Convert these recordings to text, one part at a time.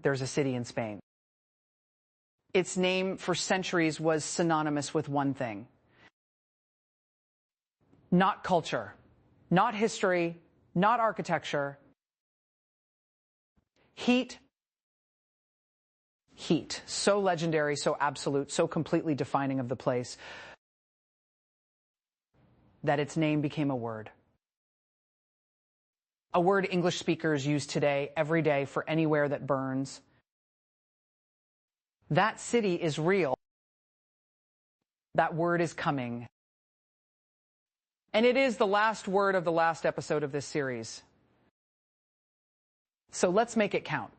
there's a city in Spain. Its name for centuries was synonymous with one thing. Not culture, not history, not architecture. Heat. Heat. So legendary, so absolute, so completely defining of the place that its name became a word. A word English speakers use today, every day, for anywhere that burns. That city is real. That word is coming. And it is the last word of the last episode of this series. So let's make it count.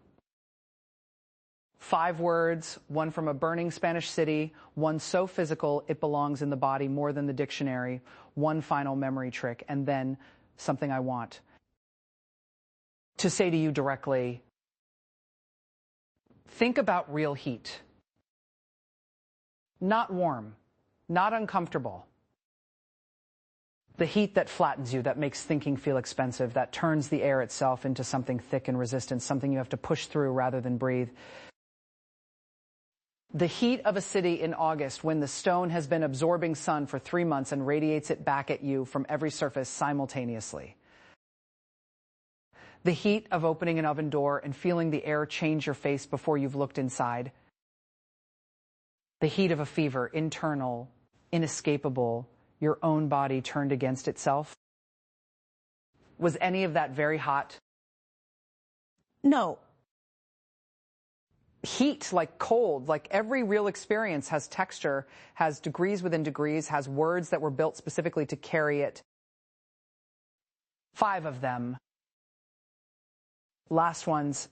5 words, one from a burning Spanish city, one so physical it belongs in the body more than the dictionary, one final memory trick, and then something I want to say to you directly. Think about real heat. Not warm, not uncomfortable. The heat that flattens you, that makes thinking feel expensive, that turns the air itself into something thick and resistant, something you have to push through rather than breathe. The heat of a city in August when the stone has been absorbing sun for 3 months and radiates it back at you from every surface simultaneously. The heat of opening an oven door and feeling the air change your face before you've looked inside. The heat of a fever, internal, inescapable, your own body turned against itself. Was any of that very hot? No. Heat, like cold, like every real experience has texture, has degrees within degrees, has words that were built specifically to carry it. 5 of them. Last ones.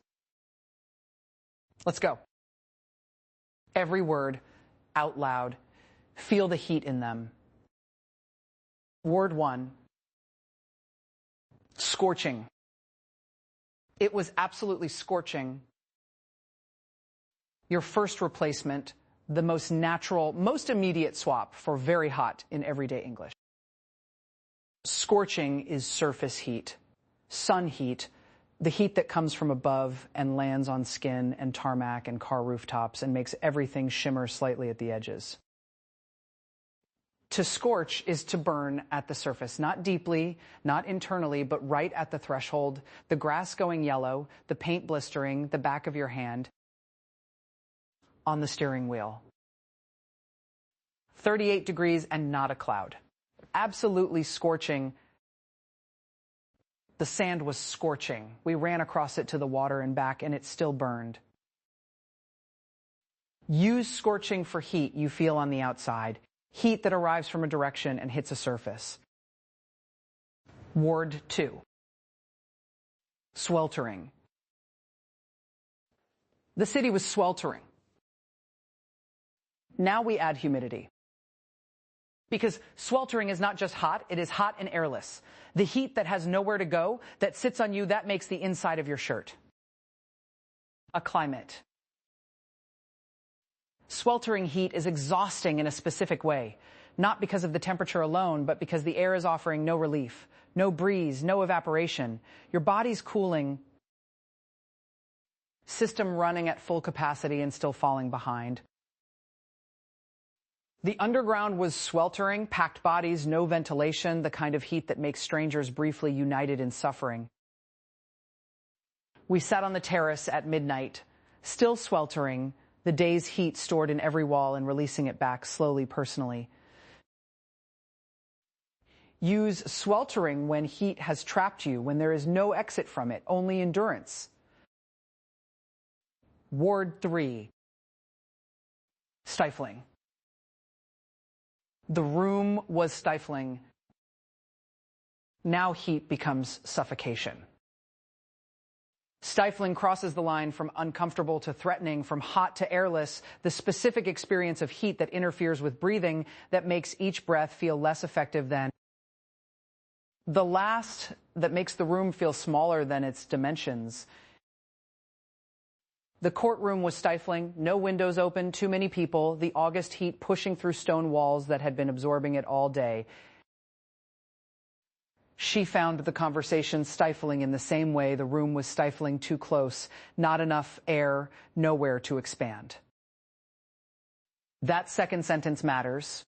Let's go. Every word, out loud. Feel the heat in them. Word 1. Scorching. It was absolutely scorching. Your first replacement, the most natural, most immediate swap for very hot in everyday English. Scorching is surface heat, sun heat, the heat that comes from above and lands on skin and tarmac and car rooftops and makes everything shimmer slightly at the edges. To scorch is to burn at the surface, not deeply, not internally, but right at the threshold, the grass going yellow, the paint blistering, the back of your hand, on the steering wheel. 38 degrees and not a cloud. Absolutely scorching. The sand was scorching. We ran across it to the water and back, and it still burned. Use scorching for heat you feel on the outside. Heat that arrives from a direction and hits a surface. Word 2. Sweltering. The city was sweltering. Now we add humidity. Because sweltering is not just hot, it is hot and airless. The heat that has nowhere to go, that sits on you, that makes the inside of your shirt. A climate. Sweltering heat is exhausting in a specific way, not because of the temperature alone, but because the air is offering no relief, no breeze, no evaporation. Your body's cooling, system running at full capacity and still falling behind. The underground was sweltering, packed bodies, no ventilation, the kind of heat that makes strangers briefly united in suffering. We sat on the terrace at midnight, still sweltering, the day's heat stored in every wall and releasing it back slowly personally. Use sweltering when heat has trapped you, when there is no exit from it, only endurance. Word 3. Stifling. The room was stifling. Now heat becomes suffocation. Stifling crosses the line from uncomfortable to threatening, from hot to airless, the specific experience of heat that interferes with breathing, that makes each breath feel less effective than the last, that makes the room feel smaller than its dimensions. The courtroom was stifling, no windows open, too many people, the August heat pushing through stone walls that had been absorbing it all day. She found the conversation stifling in the same way the room was stifling too close, not enough air, nowhere to expand. That second sentence matters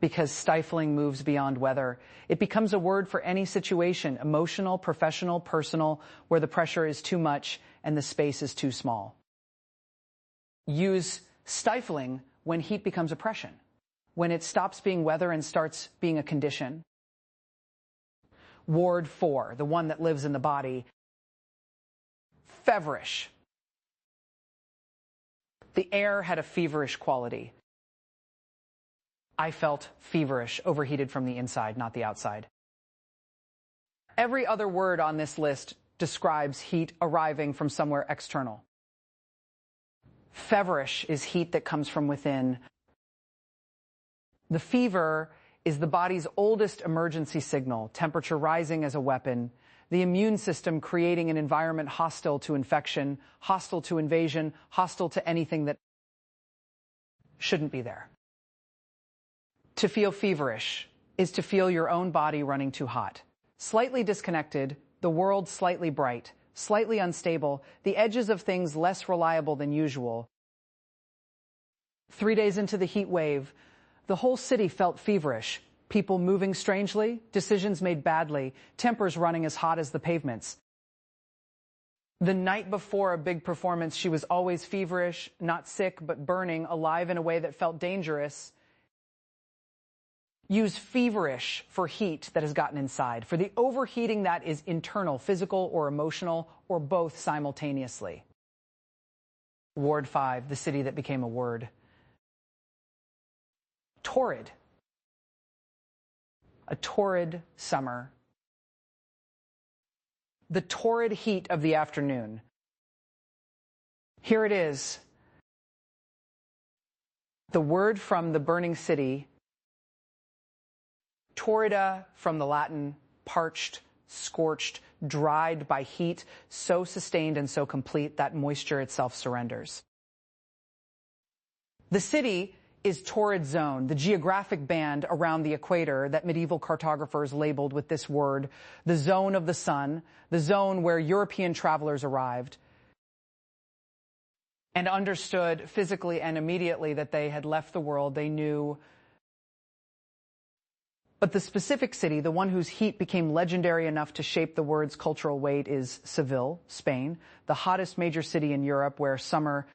because stifling moves beyond weather. It becomes a word for any situation, emotional, professional, personal, where the pressure is too much and the space is too small. Use stifling when heat becomes oppression, when it stops being weather and starts being a condition. Ward 4, the one that lives in the body. Feverish. The air had a feverish quality. I felt feverish, overheated from the inside, not the outside. Every other word on this list describes heat arriving from somewhere external. Feverish is heat that comes from within. The fever is the body's oldest emergency signal, temperature rising as a weapon, the immune system creating an environment hostile to infection, hostile to invasion, hostile to anything that shouldn't be there. To feel feverish is to feel your own body running too hot. Slightly disconnected, the world slightly bright, slightly unstable, the edges of things less reliable than usual. 3 days into the heat wave, the whole city felt feverish. People moving strangely, decisions made badly, tempers running as hot as the pavements. The night before a big performance, she was always feverish, not sick, but burning, alive in a way that felt dangerous. Use feverish for heat that has gotten inside, for the overheating that is internal, physical or emotional, or both simultaneously. Ward 5, the city that became a word. Torrid. A torrid summer. The torrid heat of the afternoon. Here it is. The word from the burning city. Torrida, from the Latin, parched, scorched, dried by heat, so sustained and so complete that moisture itself surrenders. The city is torrid zone, the geographic band around the equator that medieval cartographers labeled with this word, the zone of the sun, the zone where European travelers arrived and understood physically and immediately that they had left the world they knew. But the specific city, the one whose heat became legendary enough to shape the word's cultural weight, is Seville, Spain, the hottest major city in Europe where summer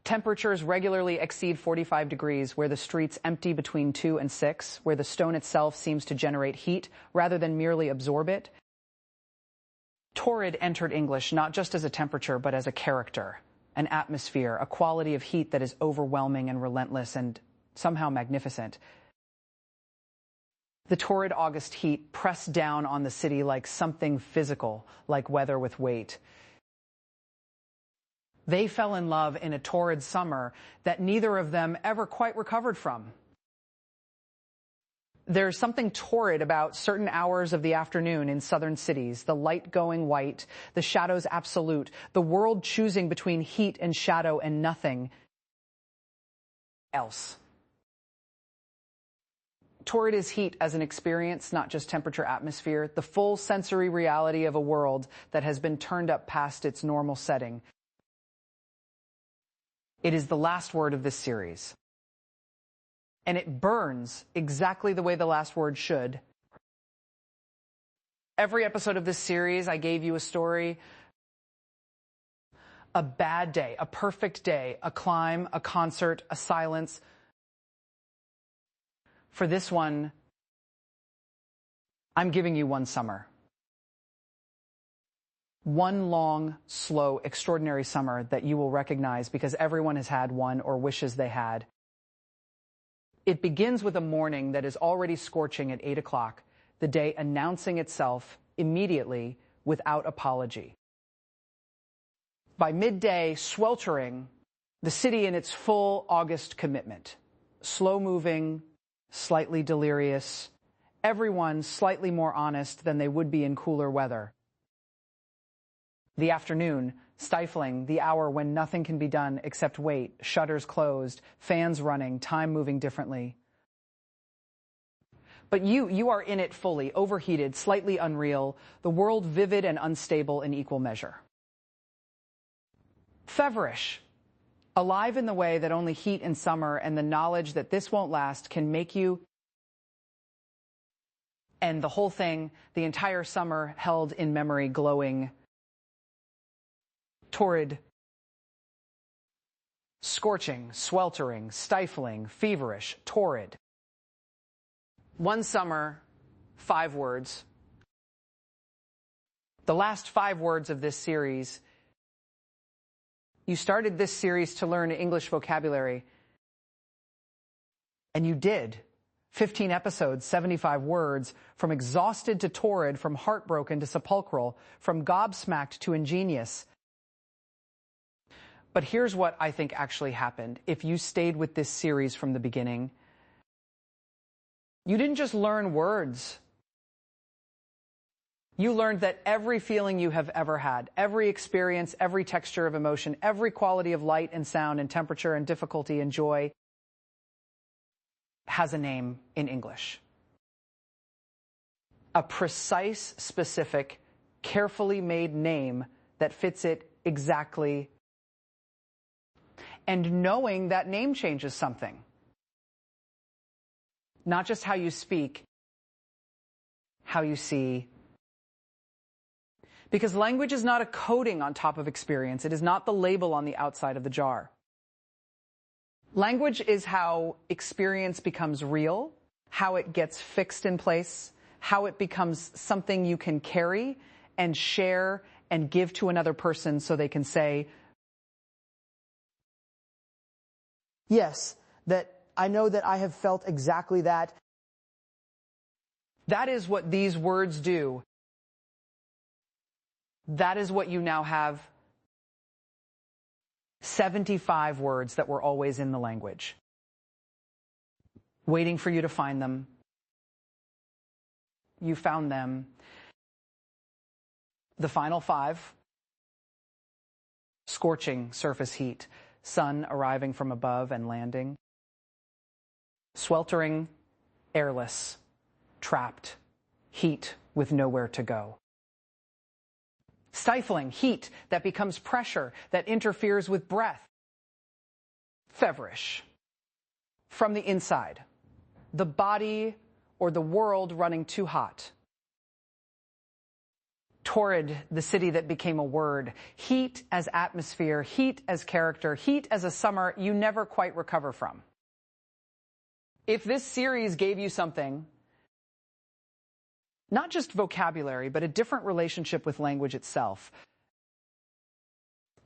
temperatures regularly exceed 45 degrees, where the streets empty between 2 and 6, where the stone itself seems to generate heat rather than merely absorb it. Torrid entered English not just as a temperature, but as a character, an atmosphere, a quality of heat that is overwhelming and relentless and somehow magnificent. The torrid August heat pressed down on the city like something physical, like weather with weight. They fell in love in a torrid summer that neither of them ever quite recovered from. There's something torrid about certain hours of the afternoon in southern cities, the light going white, the shadows absolute, the world choosing between heat and shadow and nothing else. Torrid is heat as an experience, not just temperature, atmosphere, the full sensory reality of a world that has been turned up past its normal setting. It is the last word of this series. And it burns exactly the way the last word should. Every episode of this series, I gave you a story. A bad day, a perfect day, a climb, a concert, a silence. For this one, I'm giving you one summer. One long, slow, extraordinary summer that you will recognize because everyone has had one or wishes they had. It begins with a morning that is already scorching at 8 o'clock, the day announcing itself immediately without apology. By midday, sweltering, the city in its full August commitment. Slow-moving, slightly delirious, everyone slightly more honest than they would be in cooler weather. The afternoon, stifling, the hour when nothing can be done except wait, shutters closed, fans running, time moving differently. But you are in it fully, overheated, slightly unreal, the world vivid and unstable in equal measure. Feverish, alive in the way that only heat in summer and the knowledge that this won't last can make you, and the whole thing, the entire summer held in memory, glowing. Torrid, scorching, sweltering, stifling, feverish, torrid. One summer, 5 words. The last 5 words of this series. You started this series to learn English vocabulary, and you did. 15 episodes, 75 words, from exhausted to torrid, from heartbroken to sepulchral, from gobsmacked to ingenious. But here's what I think actually happened. If you stayed with this series from the beginning, you didn't just learn words. You learned that every feeling you have ever had, every experience, every texture of emotion, every quality of light and sound and temperature and difficulty and joy has a name in English. A precise, specific, carefully made name that fits it exactly. And knowing that name changes something. Not just how you speak, how you see. Because language is not a coating on top of experience. It is not the label on the outside of the jar. Language is how experience becomes real, how it gets fixed in place, how it becomes something you can carry and share and give to another person so they can say, yes, that I know that I have felt exactly that. That is what these words do. That is what you now have. 75 words that were always in the language, waiting for you to find them. You found them. The final 5, scorching, surface heat, sun arriving from above and landing. Sweltering, airless, trapped, heat with nowhere to go. Stifling, heat that becomes pressure, that interferes with breath. Feverish, from the inside, the body or the world running too hot. Torrid, the city that became a word. Heat as atmosphere, heat as character, heat as a summer you never quite recover from. If this series gave you something, not just vocabulary, but a different relationship with language itself,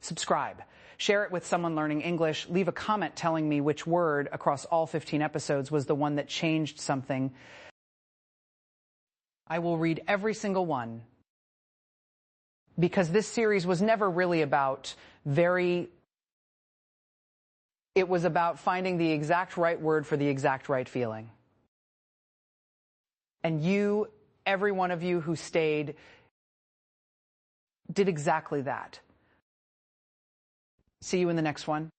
subscribe. Share it with someone learning English. Leave a comment telling me which word across all 15 episodes was the one that changed something. I will read every single one, because this series was never really about it was about finding the exact right word for the exact right feeling. And you, every one of you who stayed, did exactly that. See you in the next one.